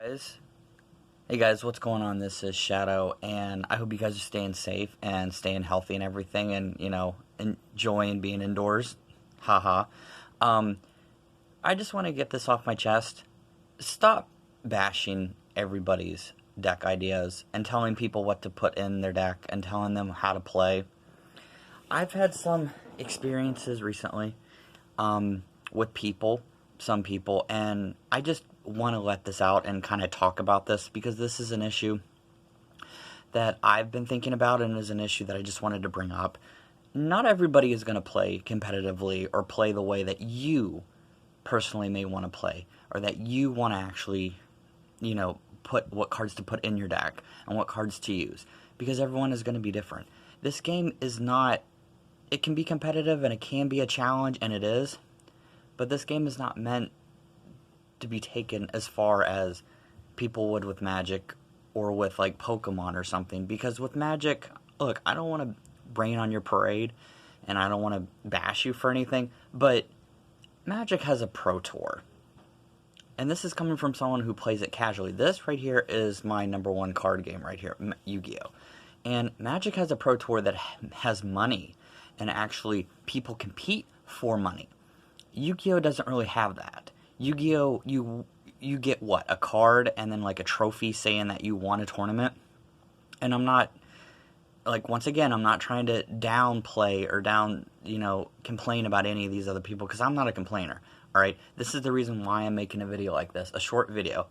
Guys. Hey guys, what's going on? This is Shadow, and I hope you guys are staying safe and staying healthy and everything, and enjoying being indoors. Haha. Um, I just want to get this off my chest. Stop bashing everybody's deck ideas and telling people what to put in their deck and telling them how to play. I've had some experiences recently with some people, and I just want to let this out and kind of talk about this because this is an issue that I've been thinking about and is an issue that I just wanted to bring up. Not everybody is going to play competitively or play the way that you personally may want to play, or that you want to actually, put what cards to put in your deck and what cards to use, because everyone is going to be different. This game is not, it can be competitive and it can be a challenge, and it is, but this game is not meant to be taken as far as people would with Magic or with like Pokemon or something. Because with Magic, look, I don't want to rain on your parade and I don't want to bash you for anything, but Magic has a Pro Tour. And this is coming from someone who plays it casually. This right here is my number one card game right here, Yu-Gi-Oh! And Magic has a Pro Tour that has money, and actually people compete for money. Yu-Gi-Oh! Doesn't really have that. Yu-Gi-Oh! You get what? A card and then like a trophy saying that you won a tournament. And I'm not, like, once again, I'm not trying to downplay or complain about any of these other people, because I'm not a complainer. Alright? This is the reason why I'm making a video like this, a short video.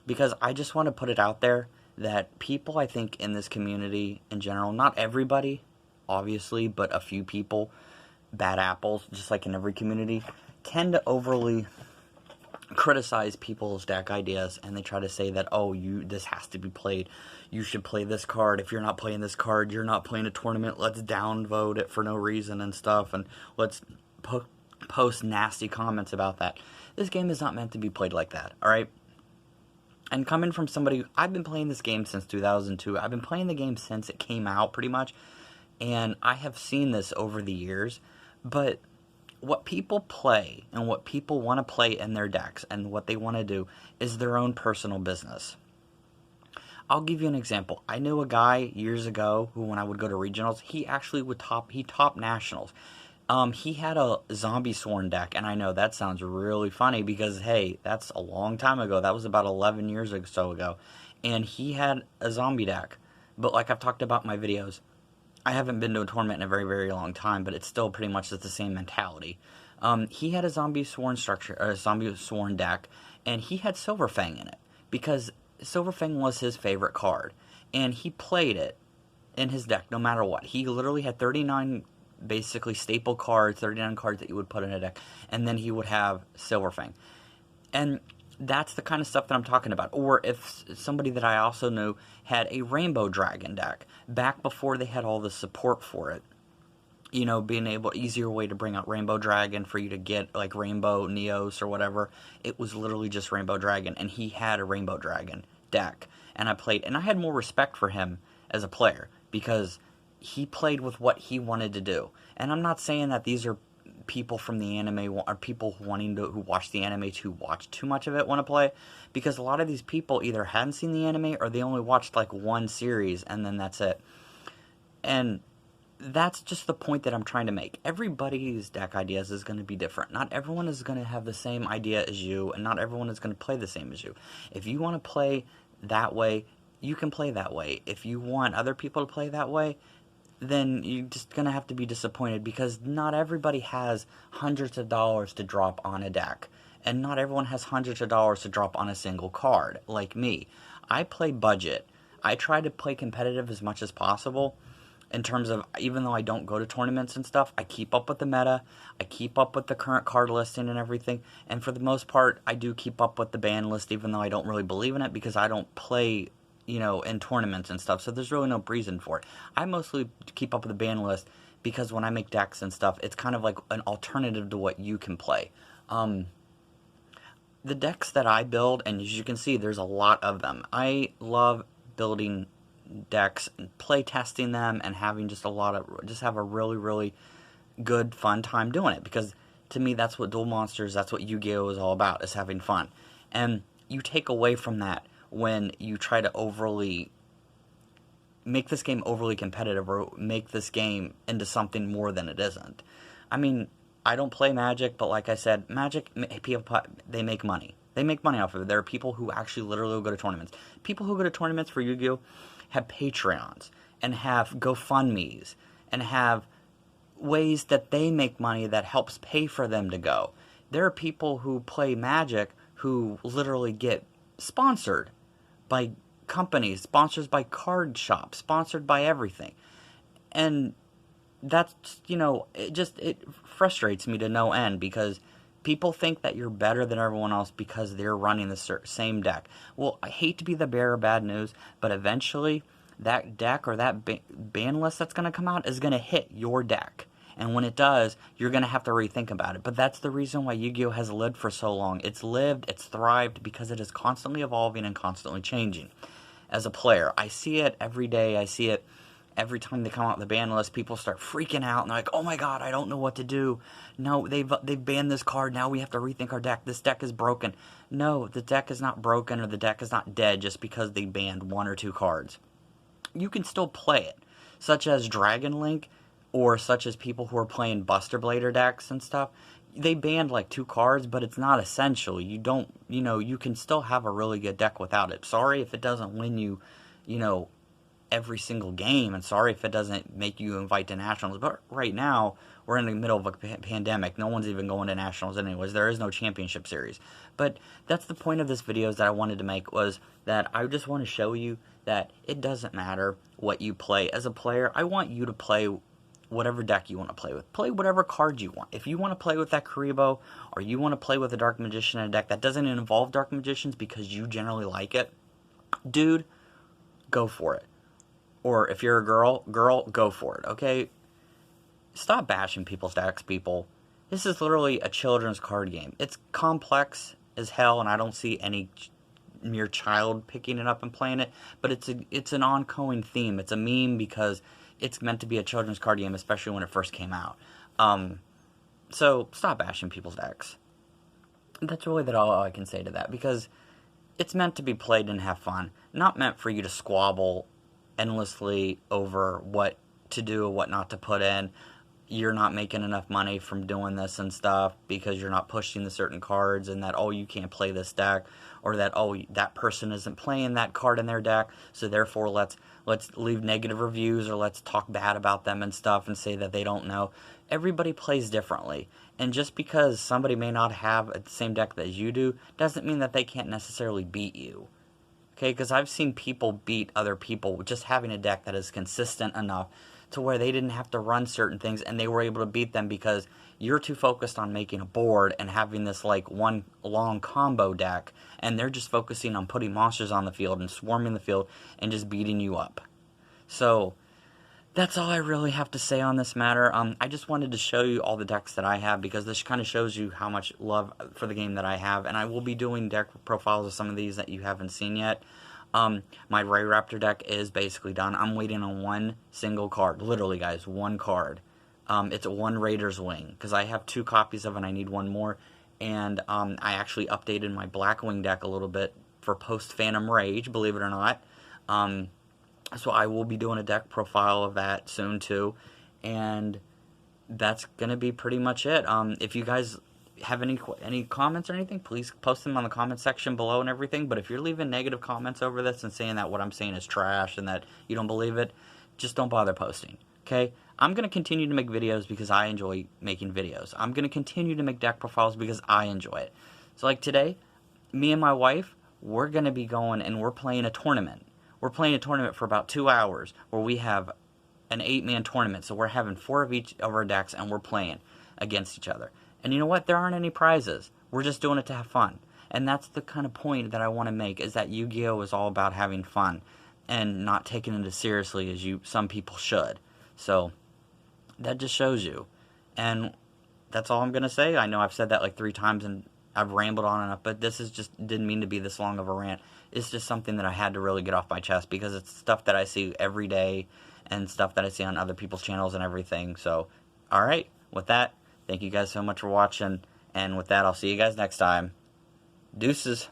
Because I just want to put it out there that people, I think, in this community in general, not everybody, obviously, but a few people, bad apples, just like in every community, tend to overly criticize people's deck ideas, and they try to say that, oh, this has to be played, you should play this card, if you're not playing this card, you're not playing a tournament, let's downvote it for no reason and stuff, and let's post nasty comments about that. This game is not meant to be played like that, alright? And coming from somebody, I've been playing this game since 2002, I've been playing the game since it came out, pretty much, and I have seen this over the years, but what people play and what people want to play in their decks and what they want to do is their own personal business. I'll give you an example. I knew a guy years ago who, when I would go to regionals, he actually would top nationals. He had a Zombie Sworn deck, and I know that sounds really funny because, hey, that's a long time ago. That was about 11 years or so ago. And he had a zombie deck. But like I've talked about in my videos, I haven't been to a tournament in a very, very long time, but it's still pretty much the same mentality. He had a Zombie Sworn deck, and he had Silverfang in it, because Silverfang was his favorite card, and he played it in his deck no matter what. He literally had 39 basically staple cards, 39 cards that you would put in a deck, and then he would have Silverfang. And that's the kind of stuff that I'm talking about. Or if somebody that I also knew had a Rainbow Dragon deck, back before they had all the support for it, being easier way to bring out Rainbow Dragon for you to get, like, Rainbow Neos or whatever, it was literally just Rainbow Dragon, and he had a Rainbow Dragon deck, and I had more respect for him as a player, because he played with what he wanted to do. And I'm not saying that these are people from the anime, or people who watch the anime to watch too much of it want to play, because a lot of these people either hadn't seen the anime or they only watched like one series and then that's it. And that's just the point that I'm trying to make. Everybody's deck ideas is going to be different. Not everyone is going to have the same idea as you, and not everyone is going to play the same as you. If you want to play that way, you can play that way. If you want other people to play that way, then you're just going to have to be disappointed, because not everybody has hundreds of dollars to drop on a deck. And not everyone has hundreds of dollars to drop on a single card, like me. I play budget. I try to play competitive as much as possible, in terms of, even though I don't go to tournaments and stuff, I keep up with the meta, I keep up with the current card listing and everything, and for the most part, I do keep up with the ban list, even though I don't really believe in it, because I don't play in tournaments and stuff, so there's really no reason for it. I mostly keep up with the ban list because when I make decks and stuff, it's kind of like an alternative to what you can play. The decks that I build, and as you can see, there's a lot of them. I love building decks and play testing them and having just have a really, really good, fun time doing it, because to me, that's what Duel Monsters, that's what Yu-Gi-Oh! Is all about, is having fun. And you take away from that when you try to make this game overly competitive or make this game into something more than it isn't. I mean, I don't play Magic, but like I said, Magic, people, they make money. They make money off of it. There are people who actually literally go to tournaments. People who go to tournaments for Yu-Gi-Oh! Have Patreons and have GoFundMes and have ways that they make money that helps pay for them to go. There are people who play Magic who literally get sponsored by companies, sponsored by card shops, sponsored by everything. And that's, it frustrates me to no end because people think that you're better than everyone else because they're running the same deck. Well, I hate to be the bearer of bad news, but eventually that deck or that ban list that's going to come out is going to hit your deck. And when it does, you're going to have to rethink about it. But that's the reason why Yu-Gi-Oh! Has lived for so long. It's lived, it's thrived, because it is constantly evolving and constantly changing. As a player, I see it every day. I see it every time they come out with the ban list. People start freaking out and they're like, oh my god, I don't know what to do. No, they've banned this card. Now we have to rethink our deck. This deck is broken. No, the deck is not broken or the deck is not dead just because they banned 1 or 2 cards. You can still play it, such as Dragon Link, or such as people who are playing Buster Blader decks and stuff. They banned like 2 cards, but it's not essential. You don't, you can still have a really good deck without it. Sorry if it doesn't win you, every single game, and sorry if it doesn't make you invite to nationals, but right now we're in the middle of a pandemic. No one's even going to nationals anyways. There is no championship series. But that's the point of this video that I wanted to make, was that I just want to show you that it doesn't matter what you play. As a player, I want you to play whatever deck you want to play with. Play whatever card you want. If you want to play with that Karibo, or you want to play with a Dark Magician in a deck that doesn't involve Dark Magicians because you generally like it, dude, go for it. Or if you're a girl, go for it, okay? Stop bashing people's decks, people. This is literally a children's card game. It's complex as hell, and I don't see any mere child picking it up and playing it, but it's an ongoing theme. It's a meme because it's meant to be a children's card game, especially when it first came out. So stop bashing people's decks. That's really all I can say to that, because it's meant to be played and have fun, not meant for you to squabble endlessly over what to do or what not to put in. You're not making enough money from doing this and stuff because you're not pushing the certain cards, and that, oh, you can't play this deck, or that, oh, that person isn't playing that card in their deck, so therefore let's leave negative reviews, or let's talk bad about them and stuff and say that they don't know. Everybody plays differently, and just because somebody may not have the same deck that you do doesn't mean that they can't necessarily beat you. Okay, because I've seen people beat other people just having a deck that is consistent enough to where they didn't have to run certain things, and they were able to beat them because you're too focused on making a board and having this like one long combo deck, and they're just focusing on putting monsters on the field and swarming the field and just beating you up. So that's all I really have to say on this matter. I just wanted to show you all the decks that I have, because this kind of shows you how much love for the game that I have, and I will be doing deck profiles of some of these that you haven't seen yet. My Ray Raptor deck is basically done. I'm waiting on one single card. Literally, guys, one card. It's a 1 Raider's Wing, because I have 2 copies of it and I need 1 more. And I actually updated my Blackwing deck a little bit for post-Phantom Rage, believe it or not. So I will be doing a deck profile of that soon too, and that's going to be pretty much it. If you guys have any comments or anything, please post them on the comment section below and everything. But if you're leaving negative comments over this and saying that what I'm saying is trash and that you don't believe it, just don't bother posting, okay? I'm going to continue to make videos because I enjoy making videos. I'm going to continue to make deck profiles because I enjoy it. So like today, me and my wife, we're going to be going and we're playing a tournament. We're playing a tournament for about 2 hours where we have an 8-man tournament. So we're having 4 of each of our decks and we're playing against each other. And you know what? There aren't any prizes. We're just doing it to have fun. And that's the kind of point that I want to make, is that Yu-Gi-Oh! Is all about having fun and not taking it as seriously as some people should. So that just shows you. And that's all I'm going to say. I know I've said that like 3 times and I've rambled on enough, but this is just didn't mean to be this long of a rant. It's just something that I had to really get off my chest, because it's stuff that I see every day and stuff that I see on other people's channels and everything. So, alright, with that, thank you guys so much for watching, and with that, I'll see you guys next time. Deuces.